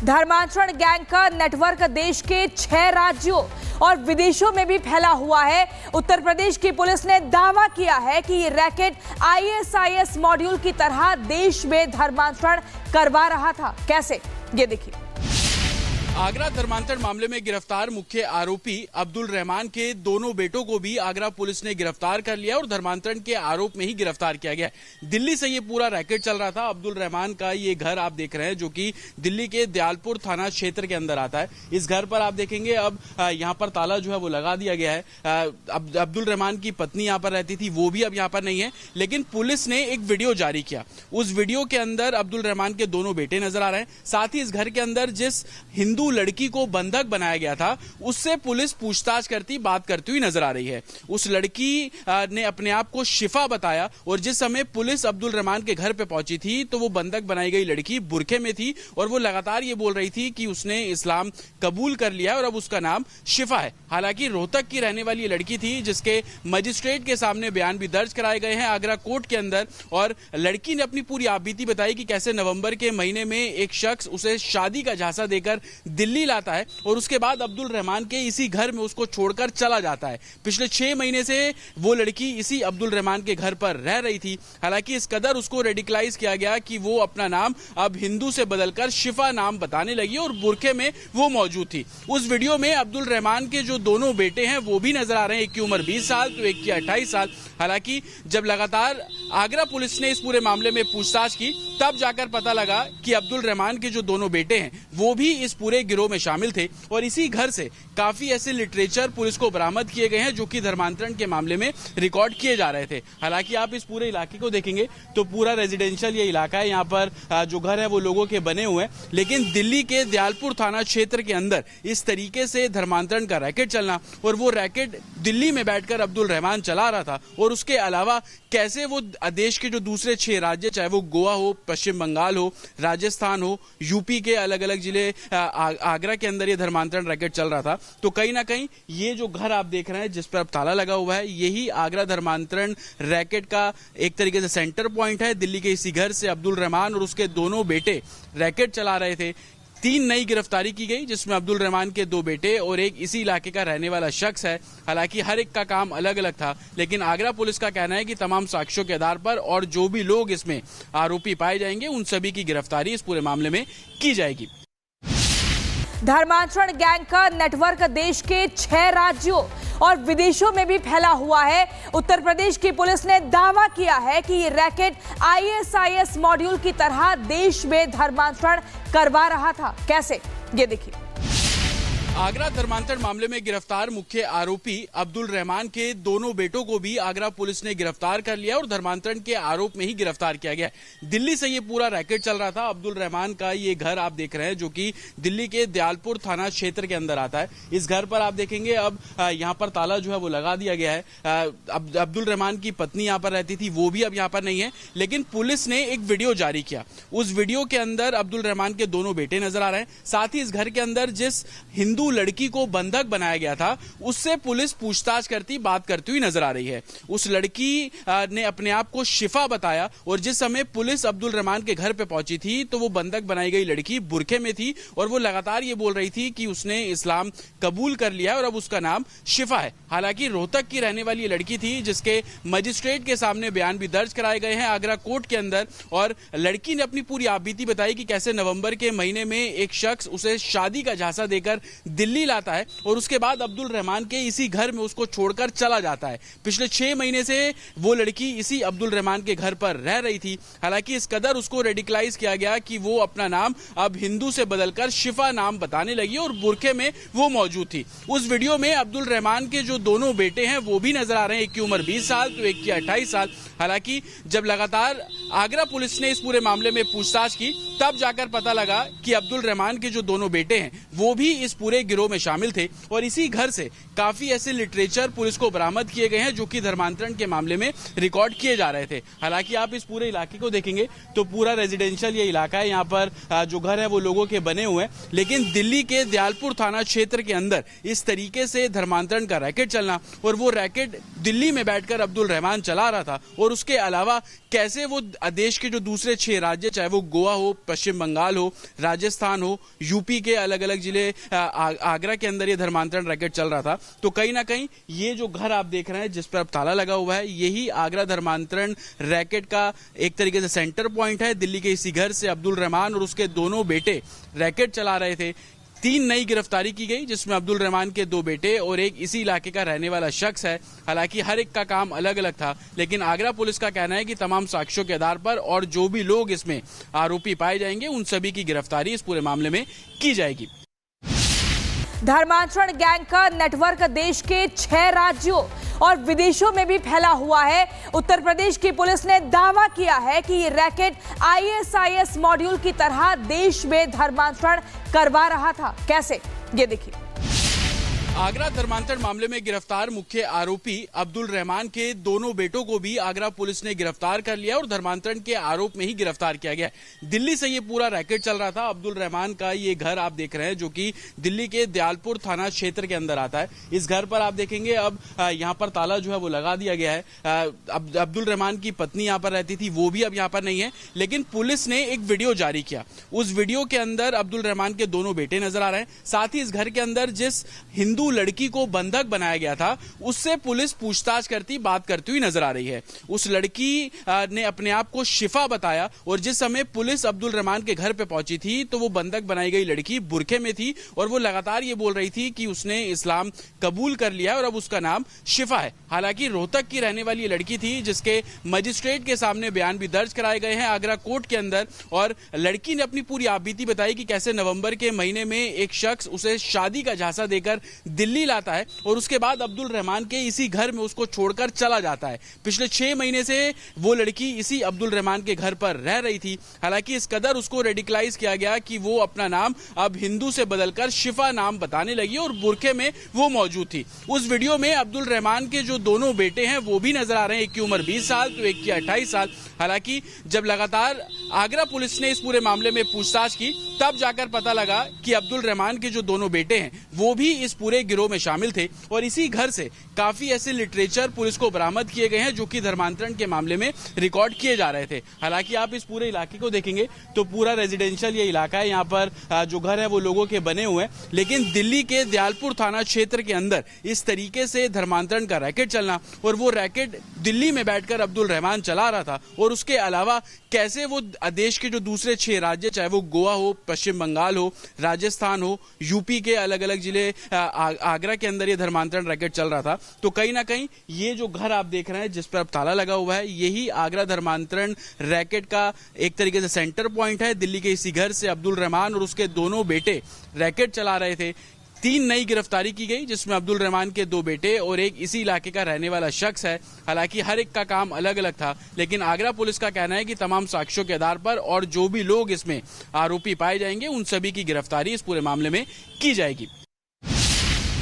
धर्मांतरण गैंग का नेटवर्क देश के 6 राज्यों और विदेशों में भी फैला हुआ है। उत्तर प्रदेश की पुलिस ने दावा किया है कि ये रैकेट ISIS मॉड्यूल की तरह देश में धर्मांतरण करवा रहा था। कैसे, ये देखिए। आगरा धर्मांतरण मामले में गिरफ्तार मुख्य आरोपी अब्दुल रहमान के दोनों बेटों को भी आगरा पुलिस ने गिरफ्तार कर लिया और धर्मांतरण के आरोप में ही गिरफ्तार किया गया है। दिल्ली से ये पूरा रैकेट चल रहा था। अब्दुल रहमान का ये घर आप देख रहे हैं, जो कि दिल्ली के दयालपुर थाना क्षेत्र के अंदर आता है। इस घर पर आप देखेंगे अब यहाँ पर ताला जो है वो लगा दिया गया है। अब्दुल रहमान की पत्नी यहाँ पर रहती थी, वो भी अब यहाँ पर नहीं है, लेकिन पुलिस ने एक वीडियो जारी किया। उस वीडियो के अंदर अब्दुल रहमान के दोनों बेटे नजर आ रहे हैं। साथ ही इस घर के अंदर जिस हिंदू लड़की को बंधक बनाया गया था, उससे पुलिस पूछताछ करती, बात करती हुई नजर आ रही है। उस लड़की ने अपने आप को शिफा बताया और जिस समय पुलिस अब्दुल रहमान के घर पे पहुंची थी तो वो बंधक बनाई गई लड़की बुरखे में थी और वो लगातार ये बोल रही थी कि उसने इस्लाम कबूल कर लिया और अब उसका नाम शिफा है। हालांकि रोहतक की रहने वाली लड़की थी, जिसके मजिस्ट्रेट के सामने बयान भी दर्ज कराए गए हैं आगरा कोर्ट के अंदर। और लड़की ने अपनी पूरी आपबीती बताई कि कैसे नवंबर के महीने में एक शख्स उसे शादी का झांसा देकर दिल्ली लाता है और उसके बाद अब्दुल रहमान के इसी घर में उसको छोड़कर चला जाता है। पिछले 6 महीने से वो लड़की इसी अब्दुल रहमान के घर पर रह रही थी। हालांकि इस कदर उसको रेडिकलाइज किया गया कि वो अपना नाम अब हिंदू से बदलकर शिफा नाम बताने लगी और बुरखे में वो मौजूद थी। उस वीडियो में अब्दुल रहमान के जो दोनों बेटे हैं वो भी नजर आ रहे हैं। एक की उम्र 20 साल तो एक की 28 साल। हालांकि जब लगातार आगरा पुलिस ने इस पूरे मामले में पूछताछ की, तब जाकर पता लगा कि अब्दुल रहमान के जो दोनों बेटे हैं वो भी इस पूरे गिरोह में शामिल थे और इसी घर से काफी ऐसे लिटरेचर पुलिस को बरामद किए गए हैं जो कि धर्मांतरण के मामले में रिकॉर्ड किए जा रहे थे। हालांकि आप इस पूरे इलाके को देखेंगे तो पूरा रेजिडेंशियल ये इलाका है। यहाँ पर जो घर है वो लोगों के बने हुए हैं, लेकिन दिल्ली के दयालपुर थाना क्षेत्र के अंदर इस तरीके से धर्मांतरण का रैकेट चलना और वो रैकेट दिल्ली में बैठकर अब्दुल रहमान चला रहा था और उसके अलावा कैसे वो देश के जो दूसरे 6 राज्य, चाहे वो गोवा हो, पश्चिम बंगाल हो, राजस्थान हो, यूपी के अलग अलग जिले, आगरा के अंदर ये धर्मांतरण रैकेट चल रहा था। तो कहीं ना कहीं ये जो घर आप देख रहे हैं जिस पर अब ताला लगा हुआ है, यही आगरा धर्मांतरण रैकेट का एक तरीके से सेंटर पॉइंट है। दिल्ली के इसी घर से अब्दुल रहमान और उसके दोनों बेटे रैकेट चला रहे थे। 3 नई गिरफ्तारी की गई, जिसमें अब्दुल रहमान के 2 बेटे और एक इसी इलाके का रहने वाला शख्स है। हालांकि हर एक का काम अलग अलग था, लेकिन आगरा पुलिस का कहना है कि तमाम साक्ष्यों के आधार पर और जो भी लोग इसमें आरोपी पाए जाएंगे उन सभी की गिरफ्तारी इस पूरे मामले में की जाएगी। धर्मांतरण गैंग का नेटवर्क देश के 6 राज्यों और विदेशों में भी फैला हुआ है। उत्तर प्रदेश की पुलिस ने दावा किया है कि ये रैकेट ISIS मॉड्यूल की तरह देश में धर्मांतरण करवा रहा था। कैसे, ये देखिए। आगरा धर्मांतरण मामले में गिरफ्तार मुख्य आरोपी अब्दुल रहमान के दोनों बेटों को भी आगरा पुलिस ने गिरफ्तार कर लिया और धर्मांतरण के आरोप में ही गिरफ्तार किया गया है। दिल्ली से ये पूरा रैकेट चल रहा था। अब्दुल रहमान का ये घर आप देख रहे हैं, जो कि दिल्ली के दयालपुर थाना क्षेत्र के अंदर आता है। इस घर पर आप देखेंगे अब यहाँ पर ताला जो है वो लगा दिया गया है। अब्दुल रहमान की पत्नी यहाँ पर रहती थी, वो भी अब यहाँ पर नहीं है, लेकिन पुलिस ने एक वीडियो जारी किया। उस वीडियो के अंदर अब्दुल रहमान के दोनों बेटे नजर आ रहे हैं। साथ ही इस घर के अंदर जिस हिंदू लड़की को बंधक बनाया गया था, उससे पुलिस पूछताछ करती, बात करती हुई नजर आ रही है। उस लड़की ने अपने आप को शिफा बताया और जिस समय पुलिस अब्दुल रहमान के घर पे पहुंची थी तो वो बंधक बनाई गई लड़की बुरखे में थी और वो लगातार ये बोल रही थी कि उसने इस्लाम कबूल कर लिया और अब उसका नाम शिफा है। हालांकि रोहतक की रहने वाली लड़की थी, जिसके मजिस्ट्रेट के सामने बयान भी दर्ज कराए गए हैं आगरा कोर्ट के अंदर। और लड़की ने अपनी पूरी आपबीती बताई कि कैसे नवंबर के महीने में एक शख्स उसे शादी का झांसा देकर दिल्ली लाता है और उसके बाद अब्दुल रहमान के इसी घर में उसको छोड़कर चला जाता है। पिछले 6 महीने से वो लड़की इसी अब्दुल रहमान के घर पर रह रही थी। हालांकि इस कदर उसको रेडिकलाइज किया गया कि वो अपना नाम अब हिंदू से बदलकर शिफा नाम बताने लगी और बुरखे में वो मौजूद थी। उस वीडियो में अब्दुल रहमान के जो दोनों बेटे हैं वो भी नजर आ रहे हैं। एक की उम्र 20 साल तो एक की 28 साल। हालांकि जब लगातार आगरा पुलिस ने इस पूरे मामले में पूछताछ की, तब जाकर पता लगा कि अब्दुल रहमान के जो दोनों बेटे हैं वो भी इस पूरे गिरोह में शामिल थे और इसी घर से काफी ऐसे लिटरेचर पुलिस को बरामद किए गए हैं जो कि धर्मांतरण के मामले में रिकॉर्ड किए जा रहे थे। हालांकि आप इस पूरे इलाके को देखेंगे तो पूरा रेजिडेंशियल ये इलाका है। यहाँ पर जो घर है वो लोगों के बने हुए हैं, लेकिन दिल्ली के दयालपुर थाना क्षेत्र के अंदर इस तरीके से धर्मांतरण का रैकेट चलना और वो रैकेट दिल्ली में बैठकर अब्दुल रहमान चला रहा था और उसके अलावा कैसे वो देश के जो दूसरे 6 राज्य, चाहे वो गोवा हो, पश्चिम बंगाल हो, राजस्थान हो, यूपी के अलग अलग जिले, आगरा के अंदर ये धर्मांतरण रैकेट चल रहा था। तो कहीं ना कहीं ये जो घर आप देख रहे हैं जिस पर अब ताला लगा हुआ है, यही आगरा धर्मांतरण रैकेट का एक तरीके से सेंटर पॉइंट है। दिल्ली के इसी घर से अब्दुल रहमान और उसके दोनों बेटे रैकेट चला रहे थे। 3 नई गिरफ्तारी की गई, जिसमें अब्दुल रहमान के 2 बेटे और एक इसी इलाके का रहने वाला शख्स है। हालांकि हर एक का काम अलग अलग था, लेकिन आगरा पुलिस का कहना है कि तमाम साक्ष्यों के आधार पर और जो भी लोग इसमें आरोपी पाए जाएंगे, उन सभी की गिरफ्तारी इस पूरे मामले में की जाएगी। धर्मांतरण गैंग का नेटवर्क देश के 6 राज्यों और विदेशों में भी फैला हुआ है। उत्तर प्रदेश की पुलिस ने दावा किया है कि ये रैकेट ISIS मॉड्यूल की तरह देश में धर्मांतरण करवा रहा था। कैसे, ये देखिए। आगरा धर्मांतरण मामले में गिरफ्तार मुख्य आरोपी अब्दुल रहमान के दोनों बेटों को भी आगरा पुलिस ने गिरफ्तार कर लिया और धर्मांतरण के आरोप में ही गिरफ्तार किया गया है। दिल्ली से ये पूरा रैकेट चल रहा था। अब्दुल रहमान का ये घर आप देख रहे हैं, जो कि दिल्ली के दयालपुर थाना क्षेत्र के अंदर आता है। इस घर पर आप देखेंगे अब यहाँ पर ताला जो है वो लगा दिया गया है। अब्दुल रहमान की पत्नी यहाँ पर रहती थी, वो भी अब यहाँ पर नहीं है, लेकिन पुलिस ने एक वीडियो जारी किया। उस वीडियो के अंदर अब्दुल रहमान के दोनों बेटे नजर आ रहे हैं। साथ ही इस घर के अंदर जिस हिंदू लड़की को बंधक बनाया गया था, उससे पुलिस पूछताछ करती, बात करती हुई नजर आ रही है। उस लड़की ने अपने आप को शिफा बताया और जिस समय पुलिस अब्दुल रहमान के घर पे पहुंची थी, तो वो बंधक बनाई गई लड़की बुरखे में थी और वो लगातार ये बोल रही थी कि उसने इस्लाम कबूल कर लिया और अब उसका नाम शिफा है। हालांकि रोहतक की रहने वाली लड़की थी, जिसके मजिस्ट्रेट के सामने बयान भी दर्ज कराए गए हैं आगरा कोर्ट के अंदर। और लड़की ने अपनी पूरी आपबीती बताई कि कैसे नवंबर के महीने में एक शख्स उसे शादी का झांसा देकर दिल्ली लाता है और उसके बाद अब्दुल रहमान के इसी घर में उसको छोड़कर चला जाता है। पिछले 6 महीने से वो लड़की इसी अब्दुल रहमान के घर पर रह रही थी। हालांकि इस कदर उसको रेडिकलाइज किया गया कि वो अपना नाम अब हिंदू से बदलकर शिफा नाम बताने लगी और बुरखे में वो मौजूद थी। उस वीडियो में अब्दुल रहमान के जो दोनों बेटे हैं वो भी नजर आ रहे हैं। एक की उम्र 20 साल तो एक की 28 साल। हालांकि जब लगातार आगरा पुलिस ने इस पूरे मामले में पूछताछ की, तब जाकर पता लगा कि अब्दुल रहमान के जो दोनों बेटे हैं वो भी इस पूरे गिरोह में शामिल थे और इसी घर से काफी ऐसे लिटरेचर पुलिस को बरामद किए गए हैं, जो कि धर्मांतरण के मामले में रिकॉर्ड किए जा रहे थे। हालांकि आप इस पूरे इलाके को देखेंगे तो पूरा रेजिडेंशियल ये इलाका है। यहाँ पर जो घर है वो लोगों के बने हुए हैं, लेकिन दिल्ली के दयालपुर थाना क्षेत्र के अंदर इस तरीके से धर्मांतरण का रैकेट चलना, और वो रैकेट दिल्ली में बैठकर अब्दुल रहमान चला रहा था, और उसके अलावा कैसे वो देश के जो दूसरे 6 राज्य, चाहे वो गोवा हो, पश्चिम बंगाल हो, राजस्थान हो, यूपी के अलग अलग जिले, आगरा के अंदर ये धर्मांतरण रैकेट चल रहा था। तो कहीं ना कहीं ये जो घर आप देख रहे हैं जिस पर अब ताला लगा हुआ है, यही आगरा धर्मांतरण रैकेट का एक तरीके से सेंटर पॉइंट है। दिल्ली के इसी घर से अब्दुल रहमान और उसके दोनों बेटे रैकेट चला रहे थे। 3 नई गिरफ्तारी की गई, जिसमें अब्दुल रहमान के 2 बेटे और एक इसी इलाके का रहने वाला शख्स है। हालांकि हर एक का काम अलग अलग था, लेकिन आगरा पुलिस का कहना है कि तमाम साक्ष्यों के आधार पर और जो भी लोग इसमें आरोपी पाए जाएंगे, उन सभी की गिरफ्तारी इस पूरे मामले में की जाएगी।